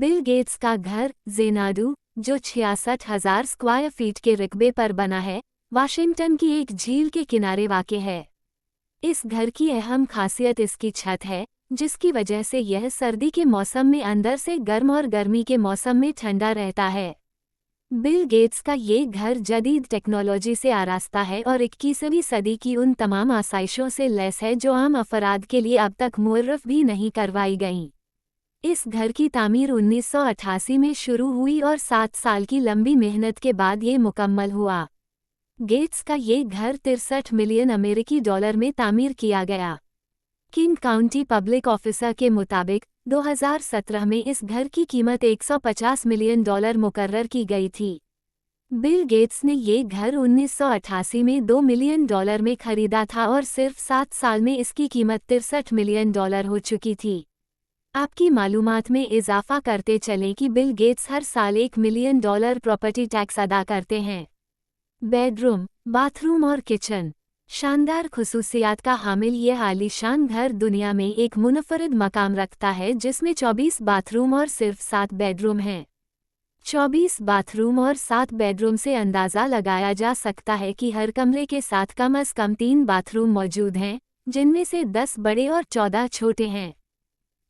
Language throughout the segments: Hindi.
बिल गेट्स का घर ज़ेनाडू, जो 66,000 स्क्वायर फीट के रकबे पर बना है, वाशिंगटन की एक झील के किनारे वाक़ है। इस घर की अहम खासियत इसकी छत है, जिसकी वजह से यह सर्दी के मौसम में अंदर से गर्म और गर्मी के मौसम में ठंडा रहता है। बिल गेट्स का ये घर जदीद टेक्नोलॉजी से आरास्ता है और 21वीं सदी की उन तमाम आसाइशों से लैस है जो आम अफराद के लिए अब तक मुअर्रफ भी नहीं करवाई गईं। इस घर की तामीर 1988 में शुरू हुई और 7 साल की लंबी मेहनत के बाद ये मुकम्मल हुआ। गेट्स का ये घर 63 मिलियन अमेरिकी डॉलर में तामीर किया गया। किंग काउंटी पब्लिक ऑफिसर के मुताबिक 2017 में इस घर की कीमत 150 मिलियन डॉलर मुकर्रर की गई थी। बिल गेट्स ने ये घर 1988 में 2 मिलियन डॉलर में खरीदा था और सिर्फ 7 साल में इसकी कीमत 63 मिलियन डॉलर हो चुकी थी। आपकी मालूमात में इजाफा करते चलें कि बिल गेट्स हर साल 1 मिलियन डॉलर प्रॉपर्टी टैक्स अदा करते हैं। बेडरूम, बाथरूम और किचन। शानदार खुसूसियात का हामिल यह आलीशान घर दुनिया में एक मुनफरिद मकाम रखता है, जिसमें 24 बाथरूम और सिर्फ 7 बेडरूम हैं। 24 बाथरूम और 7 बेडरूम से अंदाज़ा लगाया जा सकता है कि हर कमरे के साथ कम अज़ कम 3 बाथरूम मौजूद हैं, जिनमें से 10 बड़े और 14 छोटे हैं।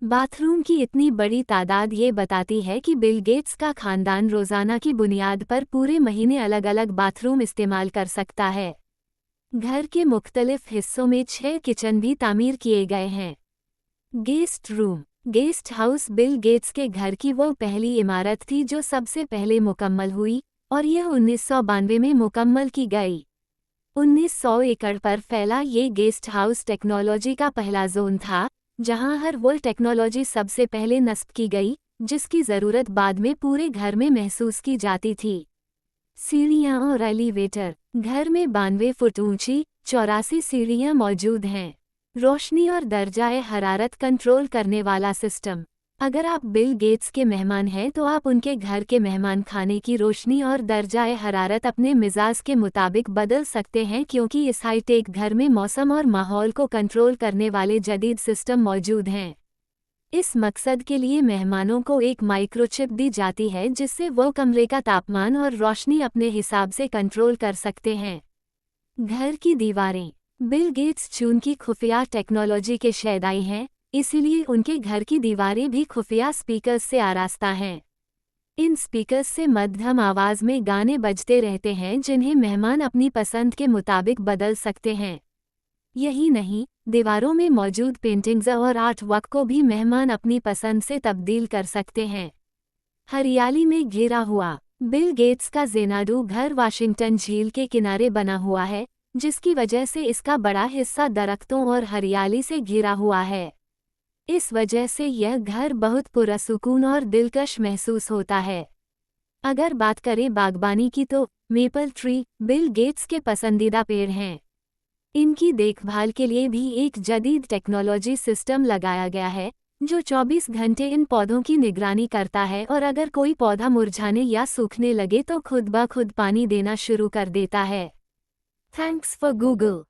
बाथरूम की इतनी बड़ी तादाद ये बताती है कि बिल गेट्स का खानदान रोज़ाना की बुनियाद पर पूरे महीने अलग अलग बाथरूम इस्तेमाल कर सकता है। घर के मुख्तलिफ हिस्सों में 6 किचन भी तामीर किए गए हैं। Guest room. Guest house Bill Gates के घर की वो पहली इमारत थी जो सबसे पहले मुकम्मल हुई और यह 1992 में मुकम्मल की गई। 1900 एकड़ पर फैला ये गेस्ट हाउस टेक्नोलॉजी का पहला जोन था, जहां हर वो टेक्नोलॉजी सबसे पहले नस्ब की गई जिसकी ज़रूरत बाद में पूरे घर में महसूस की जाती थी। सीढ़ियाँ और एलिवेटर। घर में 92 फुट ऊंची 84 सीढ़ियाँ मौजूद हैं। रोशनी और दर्जाए हरारत कंट्रोल करने वाला सिस्टम। अगर आप बिल गेट्स के मेहमान हैं तो आप उनके घर के मेहमान खाने की रोशनी और दर्जाए हरारत अपने मिजाज के मुताबिक बदल सकते हैं, क्योंकि इस हाईटेक घर में मौसम और माहौल को कंट्रोल करने वाले जदीद सिस्टम मौजूद हैं। इस मकसद के लिए मेहमानों को एक माइक्रोचिप दी जाती है, जिससे वो कमरे का तापमान और रोशनी अपने हिसाब से कंट्रोल कर सकते हैं। घर की दीवारें। बिल गेट्स चूंकि खुफिया टेक्नोलॉजी के शैदाई हैं, इसीलिए उनके घर की दीवारें भी खुफिया स्पीकर्स से आरास्ता हैं। इन स्पीकर्स से मध्यम आवाज़ में गाने बजते रहते हैं, जिन्हें मेहमान अपनी पसंद के मुताबिक बदल सकते हैं। यही नहीं, दीवारों में मौजूद पेंटिंग्स और आर्ट वर्क को भी मेहमान अपनी पसंद से तब्दील कर सकते हैं। हरियाली में घिरा हुआ। बिल गेट्स का ज़ेनाडू घर वाशिंगटन झील के किनारे बना हुआ है, जिसकी वजह से इसका बड़ा हिस्सा दरख्तों और हरियाली से घिरा हुआ है। इस वजह से यह घर बहुत पुरसुकून और दिलकश महसूस होता है। अगर बात करें बागबानी की तो मेपल ट्री बिल गेट्स के पसंदीदा पेड़ हैं। इनकी देखभाल के लिए भी एक जदीद टेक्नोलॉजी सिस्टम लगाया गया है, जो 24 घंटे इन पौधों की निगरानी करता है और अगर कोई पौधा मुरझाने या सूखने लगे तो खुद ब खुद पानी देना शुरू कर देता है। Thanks for Google.